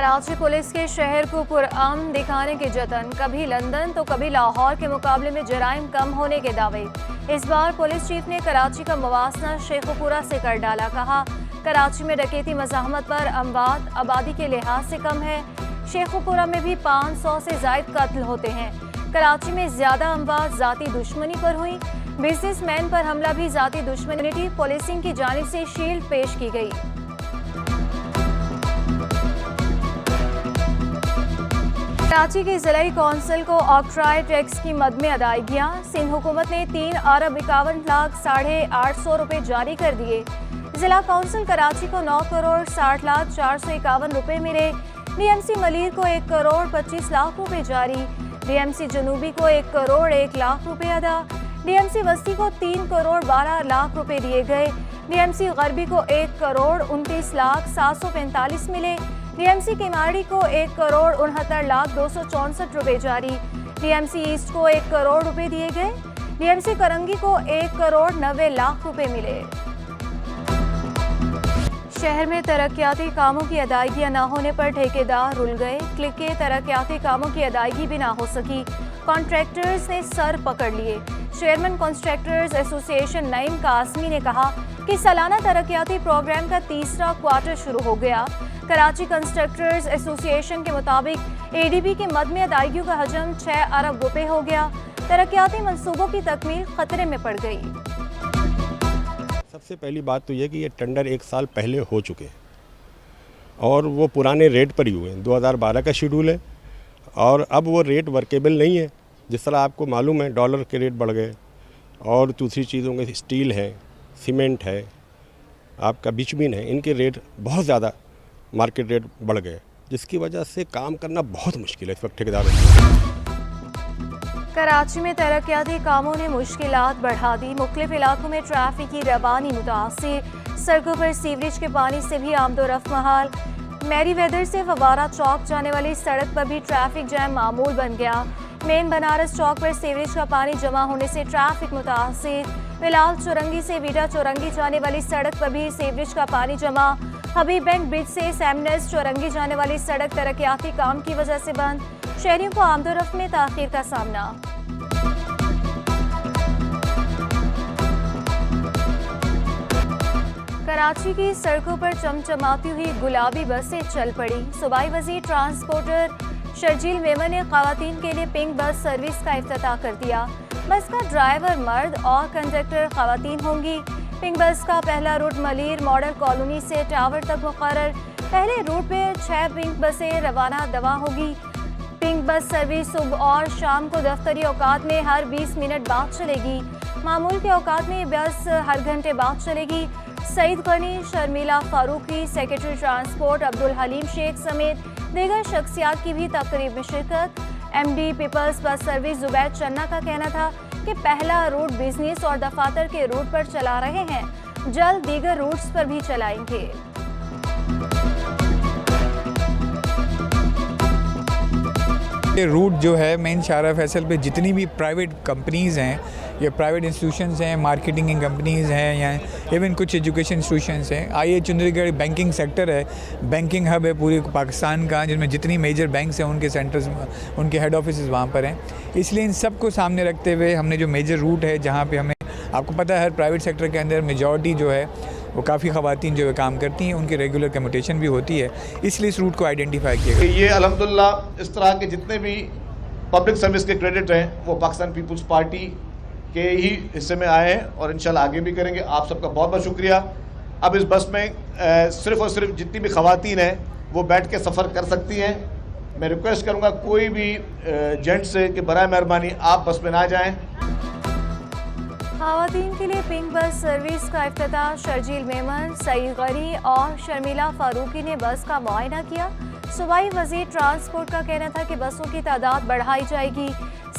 Karachi police के शहर को पुरअमन दिखाने के जतन, कभी लंदन तो कभी लाहौर के मुकाबले में जराइम कम होने के दावे। इस बार पुलिस चीफ ने कराची का मुवासना शेखुपुरा से कर डाला। कहा, कराची में डकैती मज़ाहमत पर अमवात आबादी के लिहाज से कम है। शेखुपुरा में भी 500 से ज़ायद कत्ल होते हैं। कराची में ज़्यादा अमवात ज़ाती दुश्मनी पर हुई। बिजनेसमैन पर हमला भी ज़ाती दुश्मनी पुलिसिंग की जानिब से शील्ड पेश की गई। कराची की ज़िलाई कौंसिल को ऑक्ट्राय टैक्स की मद में अदायगियाँ। सिंध हुकूमत ने 3 अरब 51 लाख 850 रुपये जारी कर दिए। ज़िला कौंसिल कराची को 9 करोड़ 60 लाख 451 रुपये मिले। डीएमसी मलीर को 1 करोड़ 25 लाख रुपये जारी। डीएमसी जनूबी को 1 करोड़ 1 लाख रुपये अदा। डीएमसी वस्ती को 3 करोड़ 12 लाख रुपये दिए गए। डीएमसी गरबी को 1 करोड़ 29 लाख 745 मिले। डीएमसी केमाड़ी को 1 करोड़ 69 लाख 264 रुपये जारी। डीएमसी ईस्ट को 1 करोड़ रुपये दिए गए। डीएमसी करंगी को 1 करोड़ 90 लाख रुपये मिले। शहर में तरक्याती कामों की अदायगियां न होने पर ठेकेदार रुल गए। क्लिक के तरक्याती कामों की अदायगी भी ना हो सकी। कॉन्ट्रैक्टर्स ने सर पकड़ लिए। Chairman contractors association Naeem Qasmi ने कहा कि सालाना तरक्याती प्रोग्राम का तीसरा क्वार्टर शुरू हो गया। कराची कंस्ट्रक्टर्स एसोसिएशन के मुताबिक एडीबी के मद में अदायगियों का हजम 6 अरब रुपए हो गया। तरक्याती मंसूबों की तकमील खतरे में पड़ गई। सबसे पहली बात तो ये कि ये टेंडर 1 साल पहले हो चुके हैं और वो पुराने रेट पर ही हुए हैं। 2012 का शेड्यूल है और अब वो रेट वर्केबल नहीं है। जिस तरह आपको मालूम है डॉलर के रेट बढ़ गए और दूसरी चीज़ों के स्टील है, सीमेंट है, आपका बिचमीन है, इनके रेट बहुत ज़्यादा मार्केट रेट बढ़ गए, जिसकी वजह से काम करना बहुत मुश्किल है इस वक्त ठेकेदारों को। कराची में तरक्याती कामों ने मुश्किलात बढ़ा दी। मुख्तलिफ इलाकों में ट्रैफिक की रवानी मुतासिर। सड़कों पर सीवरेज के पानी से भी आमदोरफ्त महाल। मैरी वेदर से फवारा चौक जाने वाली सड़क पर भी ट्रैफिक जैम मामूल बन गया। मेन बनारस चौक पर सीवरेज का पानी जमा होने से ट्रैफिक मुतासिर। बिलाल चौरंगी से वीटा चौरंगी जाने वाली सड़क पर भी सीवरेज का पानी जमा। हबीब बैंक ब्रिज से सैमनस चौरंगी जाने वाली सड़क तरक्याती काम की वजह से बंद। शहरियों को आमदोरफ्त में ताखीर का सामना। कराची की सड़कों पर चमचमाती हुई गुलाबी बसें चल पड़ी। सूबाई वज़ीर ट्रांसपोर्टर शर्जील मेमन ने ख़वातीन के लिए पिंक बस सर्विस का इफ्तिताह कर दिया। बस का ड्राइवर मर्द और कंडक्टर ख़वातीन होंगी। पिंक बस का पहला रूट मलीर मॉडल कॉलोनी से टावर तक मुकर्रर। पहले रूट पे 6 पिंक बसें रवाना दवा होगी। पिंक बस सर्विस सुबह और शाम को दफ्तरी औकात में हर 20 मिनट बाद चलेगी। मामूल के औकात में ये बस हर घंटे बाद चलेगी। सईद गनी, शर्मिला फारूकी, सेक्रेटरी ट्रांसपोर्ट अब्दुल हलीम शेख समेत दीगर शख्सियात की भी तकरीब में शिरकत। MD people's bus service Zubair Channa का कहना था कि पहला रूट बिजनेस और दफातर के रूट पर चला रहे हैं, जल्द दीगर रूट्स पर भी चलाएंगे। ये रूट जो है मेन शाहरा फैसल पे जितनी भी प्राइवेट कंपनीज़ हैं या प्राइवेट इंस्टीट्यूशंस हैं, मार्केटिंग कंपनीज़ हैं या इवन कुछ एजुकेशन इंस्टीट्यूशंस हैं। आइए चुंदरीगढ़ बैंकिंग सेक्टर है, बैंकिंग हब है पूरे पाकिस्तान का, जिसमें जितनी मेजर बैंक्स हैं उनके सेंटर्स, उनके हेड ऑफिस वहाँ पर हैं। इसलिए इन सब को सामने रखते हुए हमने जो मेजर रूट है जहाँ पर हमें, आपको पता है हर प्राइवेट सेक्टर के अंदर मेजॉरिटी जो है वो काफ़ी ख़वातीन जो है काम करती हैं, उनकी रेगुलर कम्यूटेशन भी होती है, इसलिए इस रूट को आइडेंटिफाई किया गया। ये अल्हम्दुलिल्लाह इस तरह के जितने भी पब्लिक सर्विस के क्रेडिट हैं वो पाकिस्तान पीपल्स पार्टी के ही हिस्से में आए हैं और इंशाल्लाह आगे भी करेंगे। आप सबका बहुत बहुत शुक्रिया। अब इस बस में सिर्फ़ और सिर्फ जितनी भी ख़वातीन हैं वो बैठ के सफ़र कर सकती हैं। मैं रिक्वेस्ट करूँगा कोई भी जेंट्स से कि बराए मेहरबानी आप बस में ना जाएँ। ख़वातीन के लिए पिंक बस सर्विस का इफ्तिताह। शर्जील मेमन, सईद गनी और शर्मिला फारूकी ने बस का मुआयना किया। सूबाई वज़ीर ट्रांसपोर्ट का कहना था कि बसों की तादाद बढ़ाई जाएगी।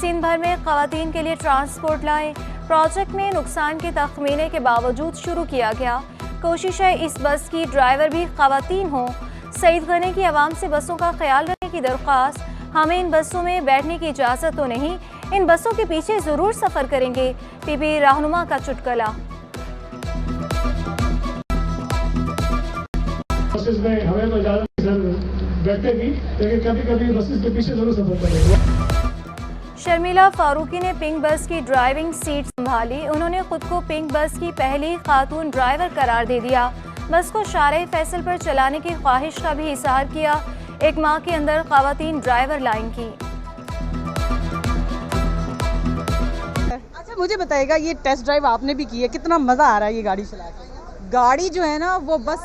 सिंध भर में ख़वातीन के लिए ट्रांसपोर्ट लाए। प्रोजेक्ट में नुकसान के तखमीने के बावजूद शुरू किया गया। कोशिश है इस बस की ड्राइवर भी ख़वातीन हों। सईद गनी की आवाम से बसों का ख्याल रखने की दरख्वास्त। हमें इन बसों में बैठने की इजाज़त तो नहीं, इन बसों के पीछे ज़रूर सफ़र करेंगे। पीपी रहनुमा का चुटकुला। में हमें तो ज़्यादा बैठेगी, लेकिन कभी कभी बसेस के पीछे जरूर सफर करेगी। शर्मिला फारूकी ने पिंक बस की ड्राइविंग सीट संभाली। उन्होंने खुद को पिंक बस की पहली खातून ड्राइवर करार दे दिया। बस को शारे फैसल पर चलाने की ख्वाहिश का भी इजहार किया। 1 माह के अंदर खवातीन ड्राइवर लाइन की। अच्छा मुझे बताइएगा, ये टेस्ट ड्राइव आपने भी की है, कितना मज़ा आ रहा है ये गाड़ी चला के? गाड़ी जो है ना वो बस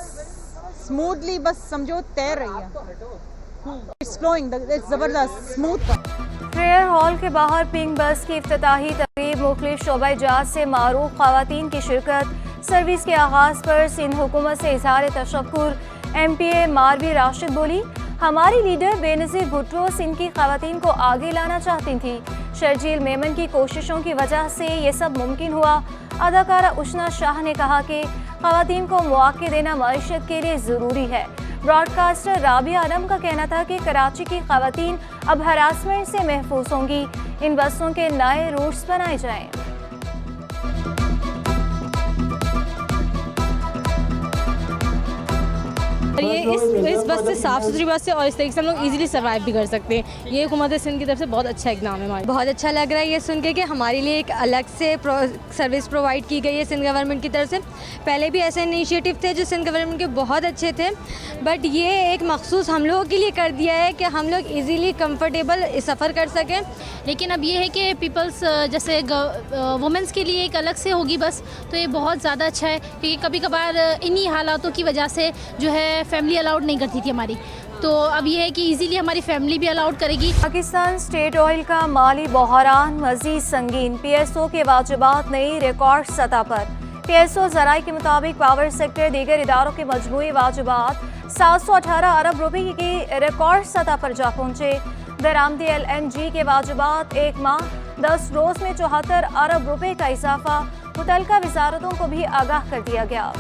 स्मूथली बस समझो तैर रही है। इट्स फ्लोइंग, ज़बरदस्त स्मूथ। फेयर हॉल के बाहर पिंक बस की इफ्तिताही तकरीब, मुख्तलिफ शोबा-ए-जात से मारूफ खवातीन की शिरकत। सर्विस के आगाज़ पर सिंध हुकूमत से इजहार तशक्कुर। MPA मारवी राशिद बोली, हमारी लीडर बेनज़ीर भुट्टो सिंध की खवातीन को आगे लाना चाहती थी। शर्जील मेमन की कोशिशों की वजह से ये सब मुमकिन हुआ। अदाकारा उशना शाह ने कहा कि खवातीन को मौक़े देना मईशत के लिए ज़रूरी है। ब्रॉडकास्टर राबिया आलम का कहना था कि कराची की खवातीन अब हरासमेंट से महफूज होंगी। इन बसों के नए रूट्स बनाए जाएं। और ये इस बस से साफ़ सुथरी बस है और इस तरीके से हम लोग इजीली सर्वाइव भी कर सकते हैं। ये हुकूमत सिंध की तरफ से बहुत अच्छा इकदाम है हमारा। बहुत अच्छा लग रहा है ये सुन के कि हमारे लिए एक अलग से सर्विस प्रोवाइड की गई है सिंध गवर्नमेंट की तरफ से। पहले भी ऐसे इनिशिएटिव थे जो सिंध गवर्नमेंट के बहुत अच्छे थे, बट ये एक मखसूस हम लोगों के लिए कर दिया है कि हम लोग ईज़िली कम्फर्टेबल सफ़र कर सकें। लेकिन अब ये है कि पीपल्स जैसे वुमेंस के लिए एक अलग से होगी बस, तो ये बहुत ज़्यादा अच्छा है क्योंकि कभी कभार इन्हीं हालातों की वजह से जो है फैमिली अलाउड नहीं करती थी हमारी, तो अब ये है कि इजीली हमारी फैमिली भी अलाउड करेगी। पाकिस्तान स्टेट ऑयल का माली बहरान मज़ीद संगीन। PSO के वाजिबात नई रिकॉर्ड सतह पर। PSO ज़राए के मुताबिक पावर सेक्टर दीगर इदारों के मजमूई वाजिबात 718 अरब रुपये की रिकॉर्ड सतह पर जा पहुँचे। दरामदी LNG के वाजिबात 1 माह 10 रोज़ में 74 अरब रुपये का इजाफा। मुतल्लिका वजारतों को भी आगाह कर दिया गया।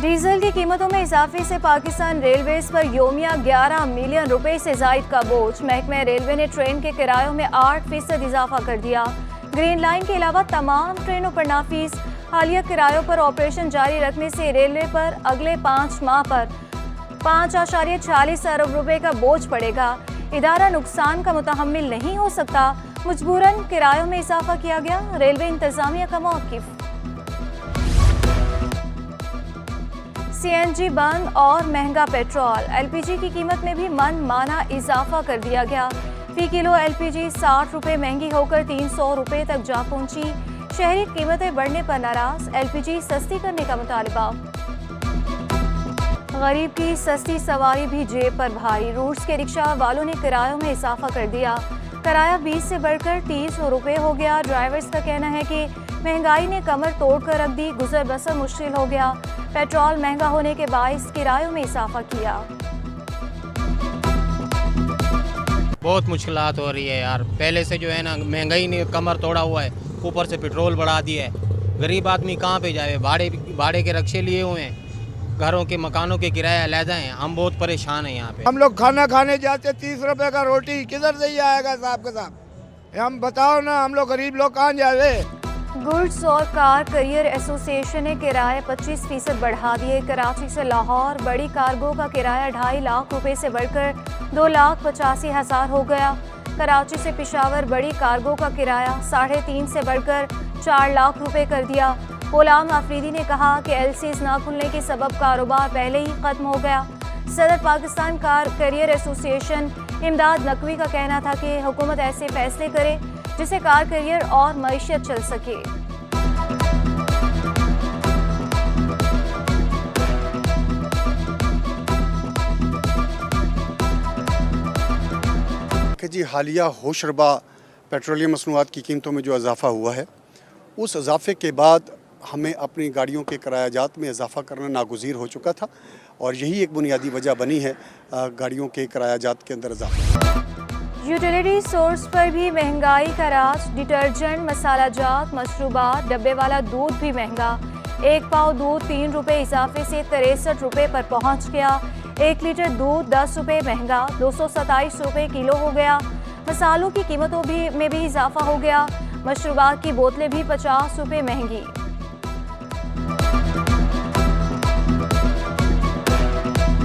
डीजल की कीमतों में इजाफे से पाकिस्तान रेलवेज पर योमिया 11 मिलियन रुपए से जायद का बोझ। महकमा रेलवे ने ट्रेन के किरायों में 8% इजाफा कर दिया। ग्रीन लाइन के अलावा तमाम ट्रेनों पर नाफिज। हालिया किरायों पर ऑपरेशन जारी रखने से रेलवे पर अगले 5 माह पर 5.46 अरब रुपए का बोझ पड़ेगा। इदारा नुकसान का मुतहम्मिल नहीं हो सकता। मजबूरन किरायों में इजाफा किया गया। रेलवे इंतजामिया का मौक़िफ़। CNG बंद और महंगा पेट्रोल। LPG की कीमत में भी मन माना इजाफा कर दिया गया। फी किलो LPG 60 रुपये महंगी होकर 300 रुपये तक जा पहुंची। शहरी कीमतें बढ़ने पर नाराज, LPG सस्ती करने का मुतालबा। गरीब की सस्ती सवारी भी जेब पर भारी। रूट्स के रिक्शा वालों ने किरायों में इजाफा कर दिया। किराया 20 से बढ़कर 30 रुपये हो गया। ड्राइवर्स का कहना है कि महंगाई ने कमर तोड़ कर रख दी, गुजर बसर मुश्किल हो गया। पेट्रोल महंगा होने के बाइस किरायों में इजाफा किया। बहुत मुश्किलात हो रही है यार। पहले से जो है ना महंगाई ने कमर तोड़ा हुआ है, ऊपर से पेट्रोल बढ़ा दिया है। गरीब आदमी कहाँ पे जाए? भाड़े के रक्शे लिए हुए हैं, घरों के मकानों के किराए अलहदा हैं। हम बहुत परेशान हैं यहाँ पे। हम लोग खाना खाने जाते 30 रुपए का रोटी किधर से ही आएगा साहब के साहब? हम बताओ ना, हम लोग गरीब लोग कहाँ जावे? गुड्स और कार करियर एसोसिएशन ने किराए 25% बढ़ा दिए। कराची से लाहौर बड़ी कार्गो का किराया 2.5 लाख रुपए से बढ़कर 2,85,000 हो गया। कराची से पेशावर बड़ी कार्गो का किराया 3.5 से बढ़कर 4 लाख रुपए कर दिया। गुलाम आफरीदी ने कहा कि LCs ना खुलने के सबब कारोबार पहले ही खत्म हो गया। सदर पाकिस्तान कार करियर एसोसिएशन इमदाद नकवी का कहना था कि हुकूमत ऐसे फैसले करे जिससे कार करियर और मईशत चल सके। कि जी हालिया होशरबा पेट्रोलियम मसनूआत की कीमतों में जो इजाफ़ा हुआ है, उस इजाफे के बाद हमें अपनी गाड़ियों के किरायाजात में इजाफ़ा करना नागुज़ीर हो चुका था और यही एक बुनियादी वजह बनी है गाड़ियों के किरायाजात के अंदर इजाफा। यूटिलिटी सोर्स पर भी महंगाई का राज। डिटर्जेंट, मसाला जात, मशरूबात, डब्बे वाला दूध भी महंगा। 1 पाव दूध 3 रुपये इजाफे से 63 रुपये पर पहुंच गया। 1 लीटर दूध 10 रुपये महंगा 227 रुपये किलो हो गया। मसालों की कीमतों में भी इजाफा हो गया। मशरूबात की बोतलें भी 50 रुपये महंगी।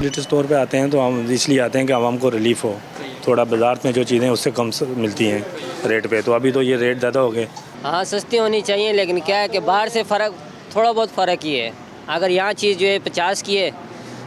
पब्लिक स्टोर पे आते हैं तो हम इसलिए आते हैं कि आवाम को रिलीफ हो, थोड़ा बाजार में जो चीज़ें उससे कम मिलती हैं रेट पे, तो अभी तो ये रेट ज़्यादा हो गए। हाँ सस्ती होनी चाहिए, लेकिन क्या है कि बाहर से फ़र्क थोड़ा बहुत फ़र्क ही है। अगर यहाँ चीज़ जो है 50 की है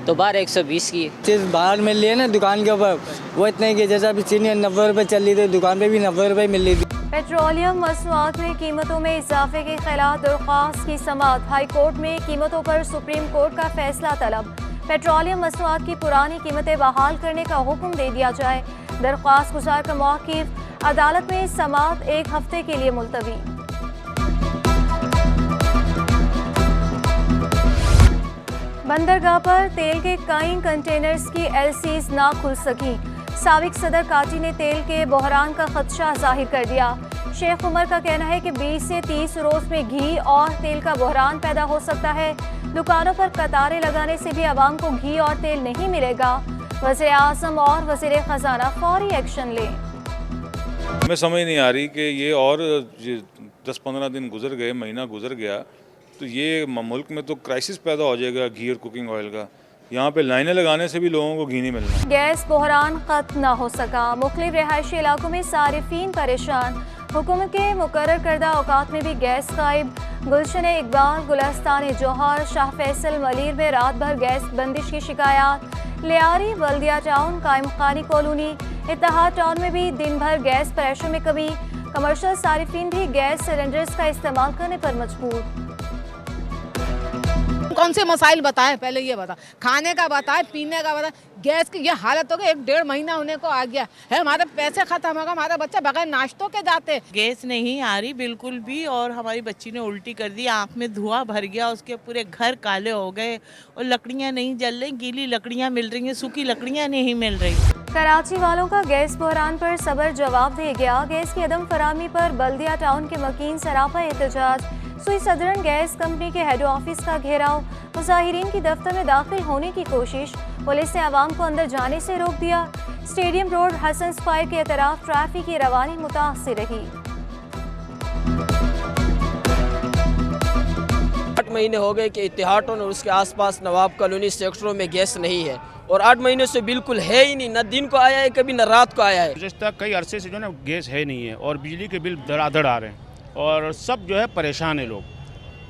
तो बाहर 120 की है। चीज़ बाहर मिल रही है ना दुकान के ऊपर, वो इतने की, जैसा अभी चीनी 90 रुपये चल रही थी, दुकान पे भी 90 रुपये मिल रही थी। पेट्रोलियम मसनूआत में कीमतों में इजाफे के खिलाफ दरख्वास्त की समाअत। हाई कोर्ट में कीमतों पर सुप्रीम कोर्ट का फैसला तलब। पेट्रोलियम मसनूआत की पुरानी कीमतें बहाल करने का हुक्म दे दिया जाए। दरख्वास्त गुजार का मौक़िफ़, अदालत में समाअत 1 हफ्ते के लिए मुलतवी। बंदरगाह पर तेल के कई कंटेनर्स की एलसीज ना खुल सकी। साबिक सदर काटी ने तेल के बहरान का खदशा जाहिर कर दिया। शेख उमर का कहना है कि 20 से 30 रोज़ में घी और तेल का बहरान पैदा हो सकता है। दुकानों पर कतारें लगाने से भी आवाम को घी और तेल नहीं मिलेगा। वज़ीर आज़म और वज़ीर ख़जाना फौरी एक्शन लें। हमें समझ नहीं आ रही कि ये और 10-15 दिन गुजर गए, महीना गुजर गया तो ये मुल्क में तो क्राइसिस पैदा हो जाएगा घी और कुकिंग ऑयल का। यहाँ पे लाइनें लगाने से भी लोगों को घी नहीं मिलना। गैस बहरान खत्म न हो सका। मुख्तलिफ रिहायशी इलाकों में सारिफीन परेशान। हुकूमत के मुकर्रर करदा औकात में भी गैस गायब। गुलशन इकबाल, गुलस्तान जौहर, शाह फैसल, मलीर में रात भर गैस बंदिश की शिकायत। लियारी, बल्दिया टाउन, कायम खानी कॉलोनी, इत्तेहाद टाउन में भी दिन भर गैस प्रेशर में कमी। कमर्शियल सारिफीन भी गैस सिलेंडर्स का इस्तेमाल करने पर मजबूर। कौन से मसाइल बताए, पहले ये बता, खाने का बताए, पीने का बताए। गैस की ये हालत हो गई, 1-1.5 महीना होने को आ गया है, हमारे पैसे खत्म हो गए, हमारे बच्चे बगैर नाश्तों के जाते। गैस नहीं आ रही बिल्कुल भी, और हमारी बच्ची ने उल्टी कर दी, आँख में धुआं भर गया, उसके पूरे घर काले हो गए, और लकड़ियाँ नहीं जल रही, गीली लकड़ियाँ मिल रही हैं, सूखी लकड़ियाँ नहीं मिल रही। कराची वालों का गैस बहरान पर सबर जवाब दे गया। गैस की अदम फराहमी पर बल्दिया टाउन के मकीन सरापा एहतजाज। सुई सदरन गैस कंपनी के हेड ऑफिस का घेराव। मुजाहिरीन की दफ्तर में दाखिल होने की कोशिश। पुलिस ने आवाम को अंदर जाने से रोक दिया। स्टेडियम रोड, हसन स्क्वायर के तरफ ट्रैफिक की रवानी मुतासिर रही। 8 महीने हो गए कि इत्तेहाद और उसके आसपास नवाब कॉलोनी सेक्टरों में गैस नहीं है, और 8 महीने से बिल्कुल है ही नहीं, न दिन को आया है कभी न रात को आया है। गुज़श्ता कई अरसे से जो है गैस है नहीं है, और बिजली के बिल धड़ाधड़ आ रहे हैं, और सब जो है परेशान है लोग,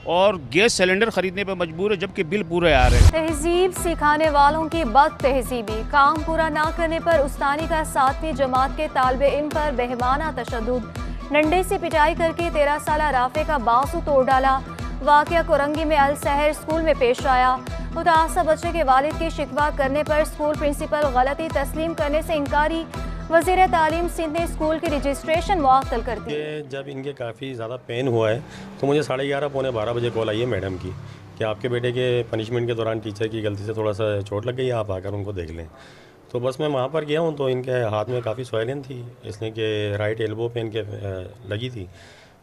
और गैस सिलेंडर खरीदने पर मजबूर है जबकि बिल पूरे आ रहे हैं। तहजीब सिखाने वालों की बद तहजीबी। काम पूरा ना करने पर उस्तानी का 7वीं जमात के तालिबे इल्म पर बेहमाना तशद्दुद। डंडे से पिटाई करके 13 साला राफे का बाजू तोड़ डाला। वाक़या कोरंगी में अल सहर स्कूल में पेश आया। मुतासर बच्चे के वालिद के शिकवा करने पर स्कूल प्रिंसिपल गलती तस्लीम करने से इनकारी। वज़ीर तालीम सिंध ने स्कूल की रजिस्ट्रेशन मुअत्तल कर दी। जब इनके काफ़ी ज़्यादा पेन हुआ है तो मुझे 11:30 पौने 12 बजे कॉल आई है मैडम की कि आपके बेटे के पनिशमेंट के दौरान टीचर की गलती से थोड़ा सा चोट लग गई है, आप आकर उनको देख लें। तो बस मैं वहाँ पर गया हूँ तो इनके हाथ में काफ़ी स्वैलिन थी, इसलिए कि राइट एल्बो पे इनके लगी थी।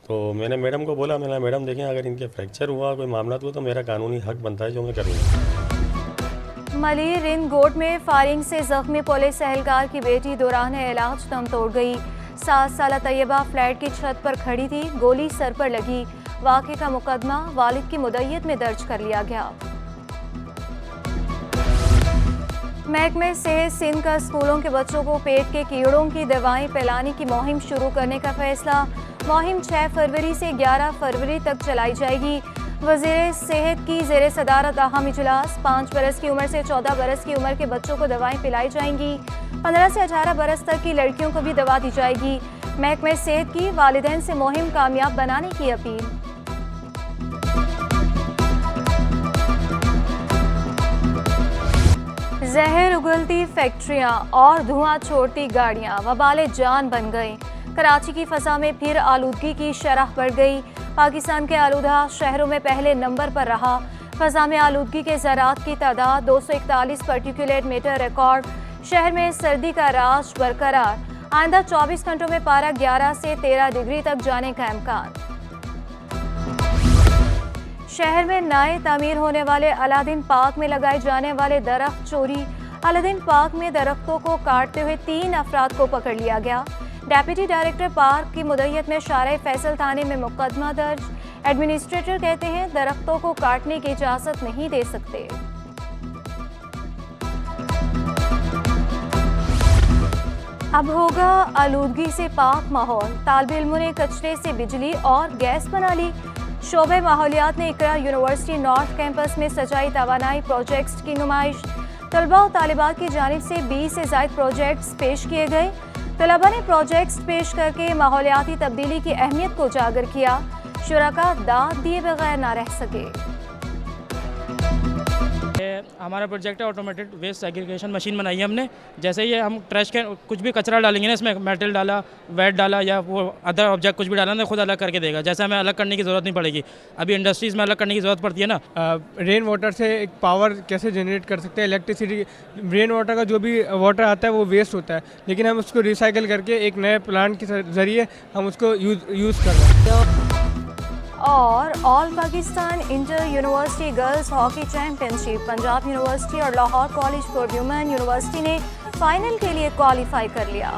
तो मैंने मैडम को बोला, मैंने मैडम देखें अगर इनके फ्रैक्चर हुआ, कोई मामला हुआ तो मेरा कानूनी हक बनता है जो मैं करूँगा। मली रिंग गोट में फायरिंग से जख्मी पुलिस एहलकार की बेटी दौरान इलाज दम तोड़ गई। 7 साला तैयबा फ्लैट की छत पर खड़ी थी, गोली सर पर लगी। वाक़े का मुकदमा वालिद की मुद्दत में दर्ज कर लिया गया। महकमे सेहत सिंध का स्कूलों के बच्चों को पेट के कीड़ों की दवाएं पिलाने की मुहिम शुरू करने का फैसला। मुहिम 6 फरवरी से 11 फरवरी तक चलाई जाएगी। वज़ीर सेहत की ज़ेरे सदारत अहम इजलास। 5 बरस की उम्र से 14 बरस की उम्र के बच्चों को दवाएं पिलाई जाएंगी। 15 से 18 बरस तक की लड़कियों को भी दवा दी जाएगी। महकमे सेहत की वालिदैन से मुहिम कामयाब बनाने की अपील। जहर उगलती फैक्ट्रियां और धुआं छोड़ती गाड़ियां वबाले जान बन गई। कराची की फ़ज़ा में फिर आलूदगी की शरह बढ़ गई। पाकिस्तान के आलूदा शहरों में पहले नंबर पर रहा। फ़ज़ा में आलूदगी के ज़रात की तादाद 241 पार्टिकुलेट मीटर रिकॉर्ड। शहर में सर्दी का राज बरकरार। आइंदा 24 घंटों में पारा 11 से 13 डिग्री तक जाने का इम्कान। शहर में नए तामीर होने वाले अलादीन पार्क में लगाए जाने वाले दरख्त चोरी। अलादीन पार्क में दरख्तों को काटते हुए 3 अफराद को पकड़ लिया गया। डेप्यूटी डायरेक्टर पार्क की मुद्दत में शारा फैसल थाने में मुकदमा दर्ज। एडमिनिस्ट्रेटर कहते हैं दरख्तों को काटने की इजाज़त नहीं दे सकते। अब होगा आलूदगी से पाक माहौल। तालिबे इल्मों ने कचरे से बिजली और गैस बना ली। शोबे माहौलियात ने इकरा यूनिवर्सिटी नॉर्थ कैंपस में सजाई तवानाई प्रोजेक्ट्स की नुमाइश। तलबा और तालिबात की जानिब से 20 से ज़ायद प्रोजेक्ट्स पेश किए गए। तलबा ने प्रोजेक्ट्स पेश करके माहौलियाती तब्दीली की अहमियत को उजागर किया। शुरका दाद दिए बगैर ना रह सके। हमारा प्रोजेक्ट है ऑटोमेटेड वेस्ट सेग्रीगेशन मशीन बनाई है हमने। जैसे ये हम ट्रैश के कुछ भी कचरा डालेंगे ना, इसमें मेटल डाला, वेट डाला या वो अदर ऑब्जेक्ट कुछ भी डाला ना, खुद अलग करके देगा। जैसे हमें अलग करने की ज़रूरत नहीं पड़ेगी। अभी इंडस्ट्रीज़ में अलग करने की ज़रूरत पड़ती है ना। रेन वाटर से एक पावर कैसे जनरेट कर सकते हैं, इलेक्ट्रिसिटी। रेन वाटर का जो भी वाटर आता है वो वेस्ट होता है, लेकिन हम उसको रिसाइकिल करके एक नए प्लांट के जरिए हम उसको यूज़ कर रहे हैं। और all Pakistan inter university girls hockey championship, Punjab university और Lahore college for women university ने फाइनल के लिए क्वालिफाई कर लिया।